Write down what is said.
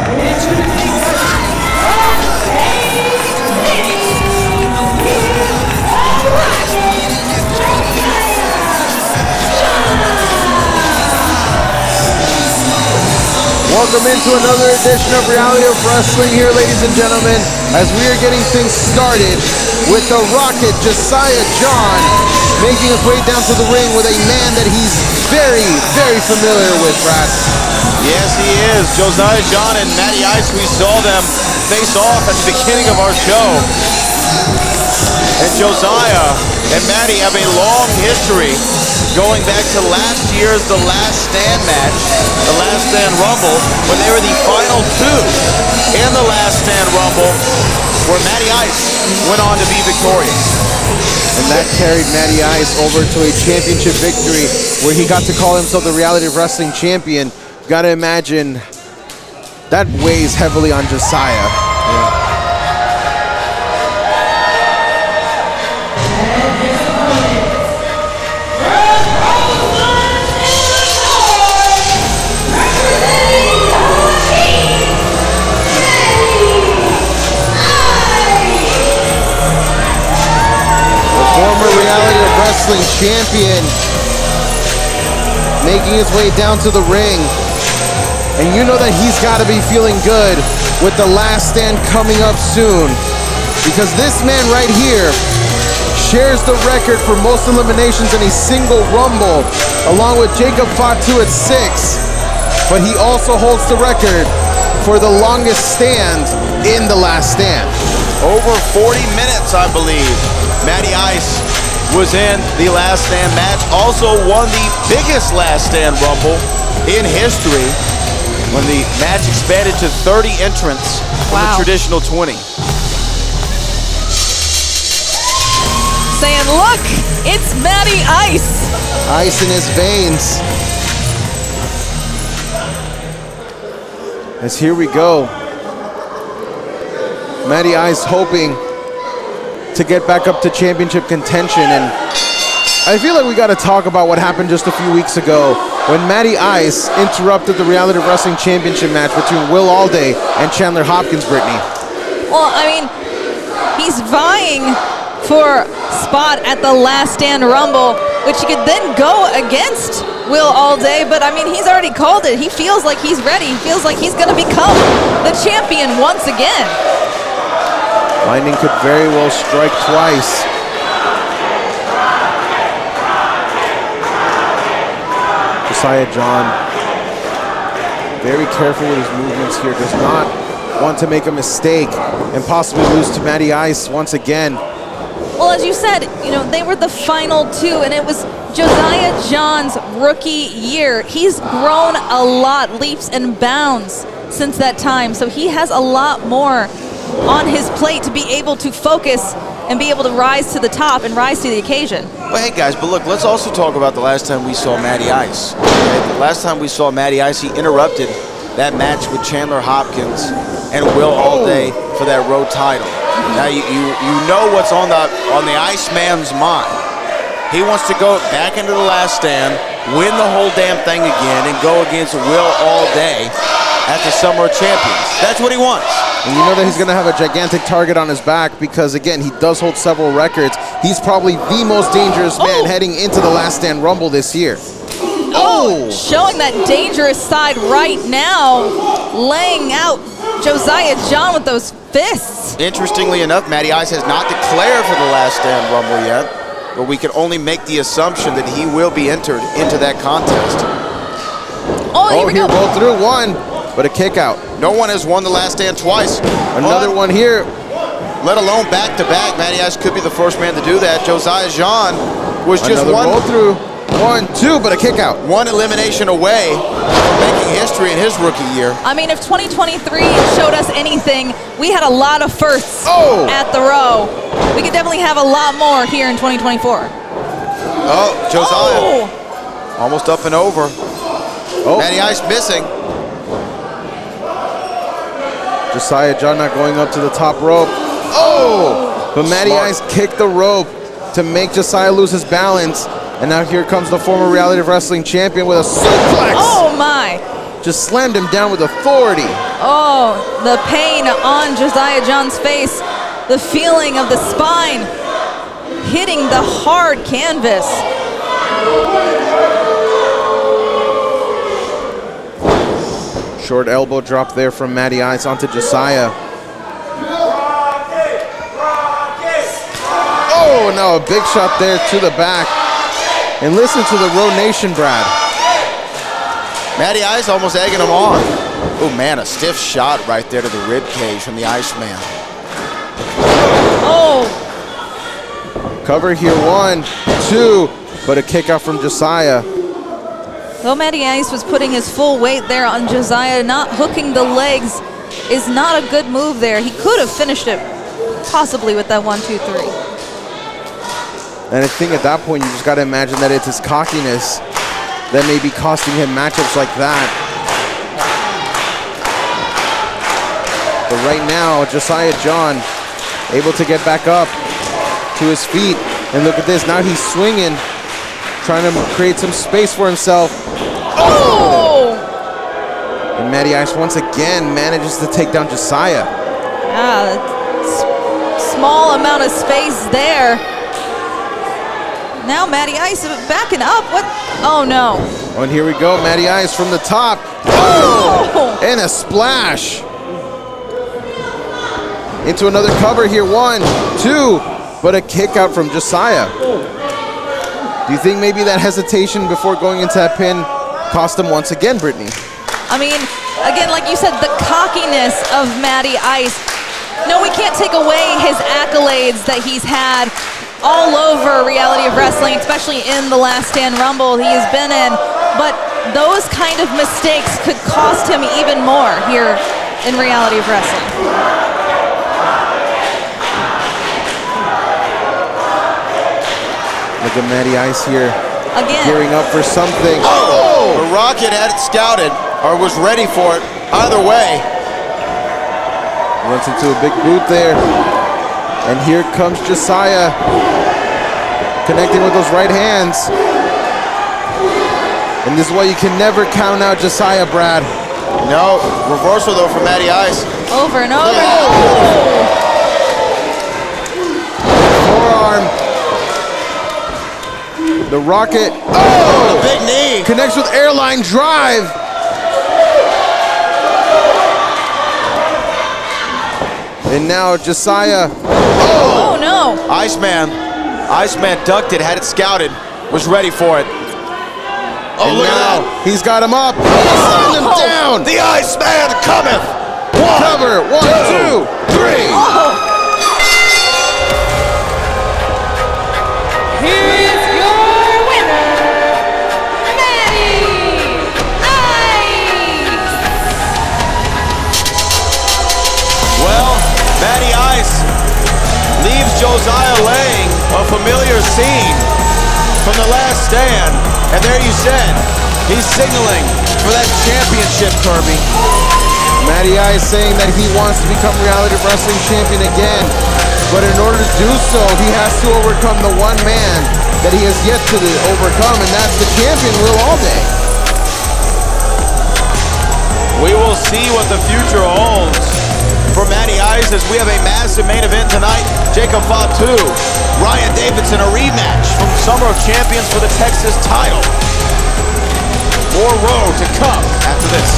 Welcome into another edition of Reality of Wrestling here, ladies and gentlemen, as we are getting things started with the Rocket, Josiah John, making his way down to the ring with a man that he's very, very familiar with, Brad. Yes, he is. Josiah John and Matty Ice, we saw them face off at the beginning of our show. And Josiah and Matty have a long history going back to last year's The Last Stand match, the Last Stand Rumble, when they were the final two in the Last Stand Rumble, where Matty Ice went on to be victorious. And that carried Matty Ice over to a championship victory where he got to call himself the Reality of Wrestling champion. Gotta imagine that weighs heavily on Josiah. Yeah. Champion making his way down to the ring, and you know that he's got to be feeling good with the Last Stand coming up soon, because this man right here shares the record for most eliminations in a single Rumble along with Jacob Fatu at 6, but he also holds the record for the longest stand in the Last Stand. Over 40 minutes, I believe, Matty Ice was in the Last Stand match, also won the biggest Last Stand Rumble in history when the match expanded to 30 entrants from the traditional 20. Saying, look, it's Matty Ice. Ice in his veins. As here we go. Matty Ice hoping to get back up to championship contention, and I feel like we got to talk about what happened just a few weeks ago when Matty Ice interrupted the Reality of Wrestling Championship match between Will Allday and Chandler Hopkins, Brittany. Well, I mean, he's vying for spot at the Last Stand Rumble, which he could then go against Will Allday, but I mean, he's already called it. He feels like he's ready. He feels like he's going to become the champion once again. Lightning could very well strike twice. Josiah John, very careful with his movements here, does not want to make a mistake and possibly lose to Matty Ice once again. Well, as you said, you know, they were the final two, and it was Josiah John's rookie year. He's grown a lot, leaps and bounds since that time, so he has a lot more on his plate to be able to focus and be able to rise to the top and rise to the occasion. Well, hey guys, but look, let's also talk about the last time we saw Matty Ice. Okay? The last time we saw Matty Ice, he interrupted that match with Chandler Hopkins and Will Allday for that road title. Now you know what's on the Iceman's mind. He wants to go back into the Last Stand, win the whole damn thing again, and go against Will Allday at the Summer of Champions. That's what he wants. And you know that he's going to have a gigantic target on his back because, again, he does hold several records. He's probably the most dangerous man heading into the Last Stand Rumble this year. Showing that dangerous side right now, laying out Josiah John with those fists. Interestingly enough, Matty Ice has not declared for the Last Stand Rumble yet, but we can only make the assumption that he will be entered into that contest. Here we go. Rolled through one, but a kick out. No one has won the Last Stand twice. Another one here. Let alone back-to-back. Matty Ice could be the first man to do that. Josiah John was just one roll through. 1, 2, but a kick out. One elimination away from making history in his rookie year. I mean, if 2023 showed us anything, we had a lot of firsts at the row. We could definitely have a lot more here in 2024. Josiah. Almost up and over. Matty Ice missing. Josiah John not going up to the top rope. But Matty Ice kicked the rope to make Josiah lose his balance. And now here comes the former Reality of Wrestling champion with a suplex. Oh my. Just slammed him down with authority. Oh, the pain on Josiah John's face, the feeling of the spine hitting the hard canvas. Short elbow drop there from Matty Ice onto Josiah. Oh, no, a big shot there to the back. And listen to the Road Nation, Brad. Matty Ice almost egging him on. Oh man, a stiff shot right there to the rib cage from the Iceman. Oh, Cover here, 1, 2, but a kick out from Josiah. though Matty Ice was putting his full weight there on Josiah, not hooking the legs is not a good move there. He could have finished it possibly with that 1, 2, 3. And I think at that point, you just got to imagine that it's his cockiness that may be costing him matchups like that. But right now, Josiah John able to get back up to his feet. And look at this, now he's swinging, trying to create some space for himself. Oh! And Matty Ice once again manages to take down Josiah. Yeah, small amount of space there. Now Matty Ice backing up. What? Oh no. Oh, and here we go, Matty Ice from the top. Oh! And a splash. Into another cover here, 1, 2, but a kick out from Josiah. Do you think maybe that hesitation before going into that pin cost him once again, Brittany? I mean, again, like you said, the cockiness of Matty Ice. No, we can't take away his accolades that he's had all over Reality of Wrestling, especially in the Last Stand Rumble he has been in. But those kind of mistakes could cost him even more here in Reality of Wrestling. Look at Matty Ice here, Again. gearing up for something. Oh! The Rocket had it scouted, or was ready for it. Either way. Runs into a big boot there. And here comes Josiah, connecting with those right hands. And this is why you can never count out Josiah, Brad. No, reversal though for Matty Ice. Over and over. Oh! Forearm. The Rocket. Oh, the big knee. Connects with airline drive. And now Josiah. Oh no. Iceman ducked it, had it scouted, was ready for it. Oh, And look at now that. he's got him up. Slammed him down. The Iceman cometh. Cover. 1, 2, 3. Oh. Here is your winner, Matty Ice. Well, Matty Ice leaves Josiah laying a familiar scene from the Last Stand. And there you said, he's signaling for that championship, Kirby. Matty Ice saying that he wants to become Reality Wrestling Champion again. But in order to do so, he has to overcome the one man that he has yet to overcome, and that's the champion, Will Allday. We will see what the future holds for Matty Ice as we have a massive main event tonight. Jacob Fatu, Ryan Davidson, a rematch from Summer of Champions for the Texas title. More road to come after this.